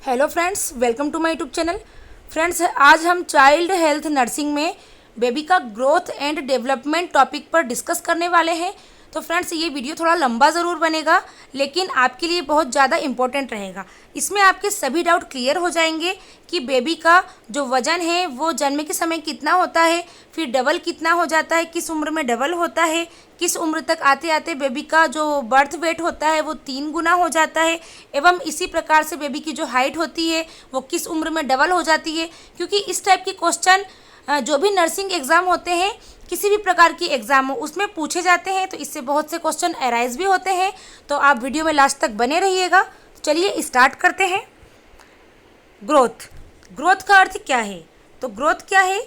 Hello friends, welcome to my YouTube channel. Friends, आज हम child health nursing में baby का ग्रोथ एंड डेवलपमेंट टॉपिक पर discuss करने वाले हैं। तो फ्रेंड्स, ये वीडियो थोड़ा लंबा ज़रूर बनेगा, लेकिन आपके लिए बहुत ज़्यादा इम्पोर्टेंट रहेगा। इसमें आपके सभी डाउट क्लियर हो जाएंगे कि बेबी का जो वज़न है वो जन्म के समय कितना होता है, फिर डबल कितना हो जाता है, किस उम्र में डबल होता है, किस उम्र तक आते आते बेबी का जो बर्थ वेट होता है वो 3 गुना हो जाता है, एवं इसी प्रकार से बेबी की जो हाइट होती है वो किस उम्र में डबल हो जाती है। क्योंकि इस टाइप के क्वेश्चन जो भी नर्सिंग एग्ज़ाम होते हैं, किसी भी प्रकार की एग्ज़ाम हो, उसमें पूछे जाते हैं। तो इससे बहुत से क्वेश्चन अराइज भी होते हैं। तो आप वीडियो में लास्ट तक बने रहिएगा। तो चलिए स्टार्ट करते हैं। ग्रोथ का अर्थ क्या है? तो ग्रोथ क्या है?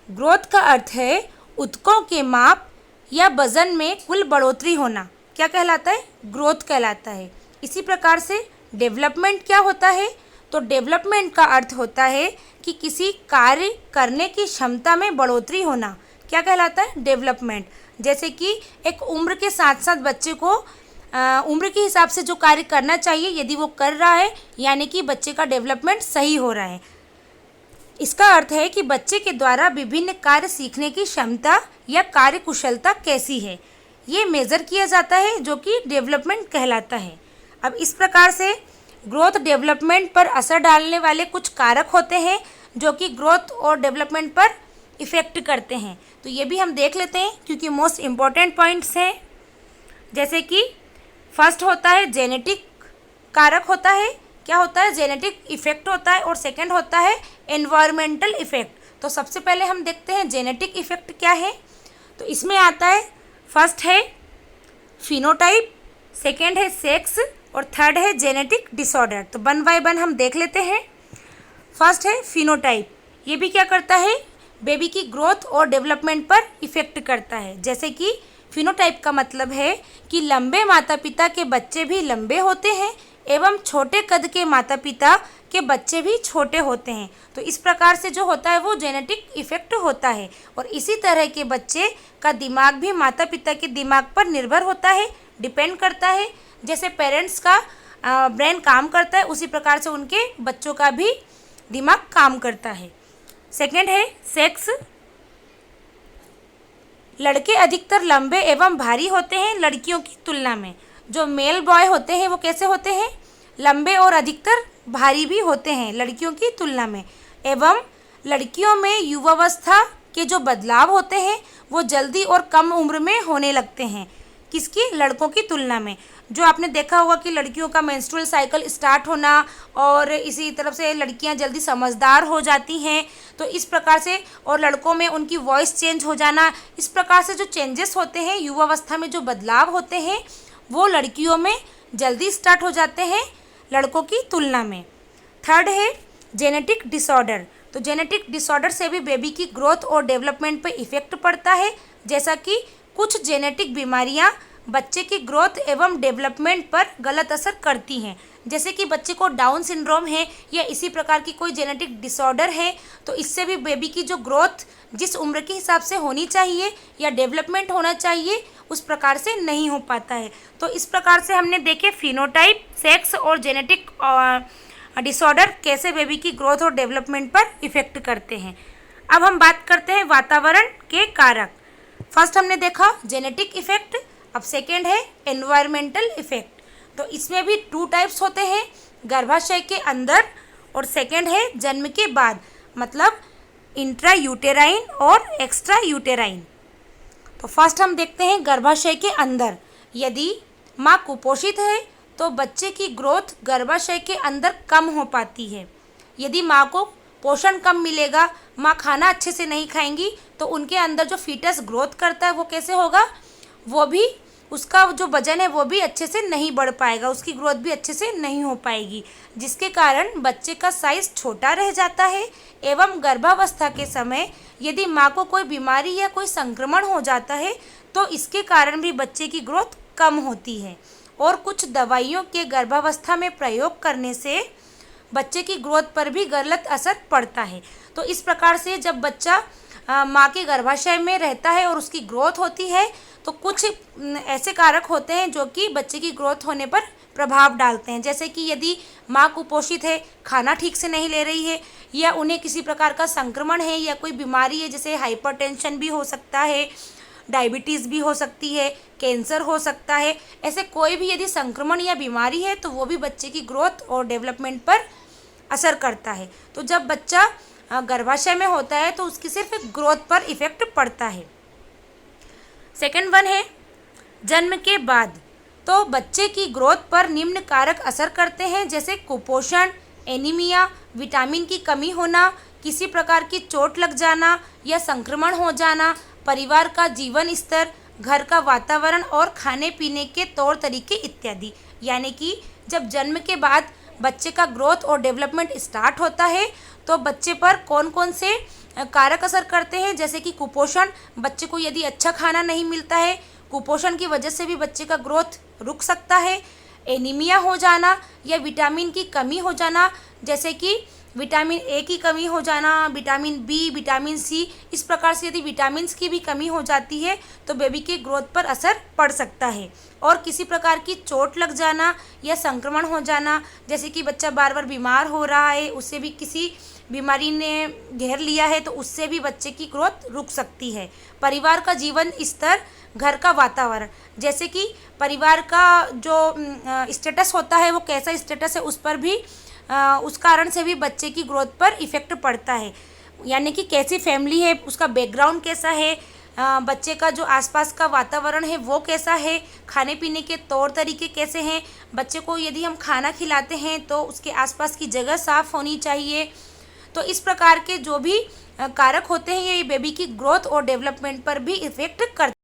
ग्रोथ का अर्थ है ऊतकों के माप या वजन में कुल बढ़ोतरी होना। क्या कहलाता है? ग्रोथ कहलाता है। इसी प्रकार से डेवलपमेंट क्या होता है? तो डेवलपमेंट का अर्थ होता है कि किसी कार्य करने की क्षमता में बढ़ोतरी होना। क्या कहलाता है? डेवलपमेंट। जैसे कि एक उम्र के साथ साथ बच्चे को उम्र के हिसाब से जो कार्य करना चाहिए, यदि वो कर रहा है, यानी कि बच्चे का डेवलपमेंट सही हो रहा है। इसका अर्थ है कि बच्चे के द्वारा विभिन्न कार्य सीखने की क्षमता या कार्य कुशलता कैसी है, ये मेज़र किया जाता है, जो कि डेवलपमेंट कहलाता है। अब इस प्रकार से ग्रोथ डेवलपमेंट पर असर डालने वाले कुछ कारक होते हैं जो कि ग्रोथ और डेवलपमेंट पर इफ़ेक्ट करते हैं। तो ये भी हम देख लेते हैं, क्योंकि मोस्ट इम्पॉर्टेंट पॉइंट्स हैं। जैसे कि फर्स्ट होता है जेनेटिक कारक होता है। क्या होता है? जेनेटिक इफ़ेक्ट होता है। और सेकंड होता है एनवायरमेंटल इफ़ेक्ट। तो सबसे पहले हम देखते हैं जेनेटिक इफ़ेक्ट क्या है। तो इसमें आता है, फर्स्ट है फिनोटाइप, सेकंड है सेक्स, और थर्ड है जेनेटिक डिसऑर्डर। तो वन बाय वन हम देख लेते हैं। फर्स्ट है फिनोटाइप। ये भी क्या करता है? बेबी की ग्रोथ और डेवलपमेंट पर इफ़ेक्ट करता है। जैसे कि फिनोटाइप का मतलब है कि लंबे माता पिता के बच्चे भी लंबे होते हैं एवं छोटे कद के माता पिता के बच्चे भी छोटे होते हैं। तो इस प्रकार से जो होता है वो जेनेटिक इफ़ेक्ट होता है। और इसी तरह के बच्चे का दिमाग भी माता पिता के दिमाग पर निर्भर होता है, डिपेंड करता है। जैसे पेरेंट्स का ब्रेन काम करता है, उसी प्रकार से उनके बच्चों का भी दिमाग काम करता है। सेकंड है सेक्स। लड़के अधिकतर लंबे एवं भारी होते हैं लड़कियों की तुलना में। जो मेल बॉय होते हैं वो कैसे होते हैं? लंबे और अधिकतर भारी भी होते हैं लड़कियों की तुलना में। एवं लड़कियों में युवावस्था के जो बदलाव होते हैं वो जल्दी और कम उम्र में होने लगते हैं। किसकी? लड़कों की तुलना में। जो आपने देखा होगा कि लड़कियों का मेंस्ट्रुअल साइकिल स्टार्ट होना, और इसी तरफ से लड़कियां जल्दी समझदार हो जाती हैं। तो इस प्रकार से, और लड़कों में उनकी वॉइस चेंज हो जाना, इस प्रकार से जो चेंजेस होते हैं, युवावस्था में जो बदलाव होते हैं, वो लड़कियों में जल्दी स्टार्ट हो जाते हैं लड़कों की तुलना में। थर्ड है जेनेटिक डिसऑर्डर। तो जेनेटिक डिसऑर्डर से भी बेबी की ग्रोथ और डेवलपमेंट पर इफ़ेक्ट पड़ता है। जैसा कि कुछ जेनेटिक बीमारियां बच्चे की ग्रोथ एवं डेवलपमेंट पर गलत असर करती हैं। जैसे कि बच्चे को डाउन सिंड्रोम है या इसी प्रकार की कोई जेनेटिक डिसऑर्डर है, तो इससे भी बेबी की जो ग्रोथ जिस उम्र के हिसाब से होनी चाहिए या डेवलपमेंट होना चाहिए, उस प्रकार से नहीं हो पाता है। तो इस प्रकार से हमने देखे फिनोटाइप, सेक्स और जेनेटिक डिसऑर्डर कैसे बेबी की ग्रोथ और डेवलपमेंट पर इफ़ेक्ट करते हैं। अब हम बात करते हैं वातावरण के कारक। फर्स्ट हमने देखा जेनेटिक इफ़ेक्ट, अब सेकेंड है एनवायरमेंटल इफ़ेक्ट। तो इसमें भी 2 टाइप्स होते हैं, गर्भाशय के अंदर और सेकेंड है जन्म के बाद, मतलब इंट्रा यूटेराइन और एक्स्ट्रा यूटेराइन। तो फर्स्ट हम देखते हैं गर्भाशय के अंदर। यदि माँ कुपोषित है तो बच्चे की ग्रोथ गर्भाशय के अंदर कम हो पाती है। यदि माँ को पोषण कम मिलेगा, माँ खाना अच्छे से नहीं खाएंगी, तो उनके अंदर जो फीटस ग्रोथ करता है वो कैसे होगा? वो भी, उसका जो वजन है वो भी अच्छे से नहीं बढ़ पाएगा, उसकी ग्रोथ भी अच्छे से नहीं हो पाएगी, जिसके कारण बच्चे का साइज़ छोटा रह जाता है। एवं गर्भावस्था के समय यदि माँ को कोई बीमारी या कोई संक्रमण हो जाता है तो इसके कारण भी बच्चे की ग्रोथ कम होती है। और कुछ दवाइयों के गर्भावस्था में प्रयोग करने से बच्चे की ग्रोथ पर भी गलत असर पड़ता है। तो इस प्रकार से जब बच्चा माँ के गर्भाशय में रहता है और उसकी ग्रोथ होती है, तो कुछ ऐसे कारक होते हैं जो कि बच्चे की ग्रोथ होने पर प्रभाव डालते हैं। जैसे कि यदि माँ कुपोषित है, खाना ठीक से नहीं ले रही है, या उन्हें किसी प्रकार का संक्रमण है या कोई बीमारी है, जैसे हाइपरटेंशन भी हो सकता है, डायबिटीज़ भी हो सकती है, कैंसर हो सकता है। ऐसे कोई भी यदि संक्रमण या बीमारी है तो वो भी बच्चे की ग्रोथ और डेवलपमेंट पर असर करता है। तो जब बच्चा गर्भाशय में होता है तो उसकी सिर्फ ग्रोथ पर इफ़ेक्ट पड़ता है। सेकंड वन है जन्म के बाद। तो बच्चे की ग्रोथ पर निम्न कारक असर करते हैं, जैसे कुपोषण, एनीमिया, विटामिन की कमी होना, किसी प्रकार की चोट लग जाना या संक्रमण हो जाना, परिवार का जीवन स्तर, घर का वातावरण और खाने पीने के तौर तरीके इत्यादि। यानी कि जब जन्म के बाद बच्चे का ग्रोथ और डेवलपमेंट स्टार्ट होता है तो बच्चे पर कौन कौन से कारक असर करते हैं, जैसे कि कुपोषण, बच्चे को यदि अच्छा खाना नहीं मिलता है, कुपोषण की वजह से भी बच्चे का ग्रोथ रुक सकता है। एनीमिया हो जाना या विटामिन की कमी हो जाना, जैसे कि विटामिन ए की कमी हो जाना, विटामिन बी, विटामिन सी, इस प्रकार से यदि विटामिन्स की भी कमी हो जाती है तो बेबी के ग्रोथ पर असर पड़ सकता है। और किसी प्रकार की चोट लग जाना या संक्रमण हो जाना, जैसे कि बच्चा बार बार बीमार हो रहा है, उससे भी किसी बीमारी ने घेर लिया है तो उससे भी बच्चे की ग्रोथ रुक सकती है। परिवार का जीवन स्तर, घर का वातावरण, जैसे कि परिवार का जो स्टेटस होता है वो कैसा स्टेटस है, उस पर भी उस कारण से भी बच्चे की ग्रोथ पर इफ़ेक्ट पड़ता है। यानी कि कैसी फैमिली है, उसका बैकग्राउंड कैसा है, बच्चे का जो आसपास का वातावरण है वो कैसा है, खाने पीने के तौर तरीके कैसे हैं, बच्चे को यदि हम खाना खिलाते हैं तो उसके आसपास की जगह साफ़ होनी चाहिए। तो इस प्रकार के जो भी कारक होते हैं ये बेबी की ग्रोथ और डेवलपमेंट पर भी इफ़ेक्ट करते हैं।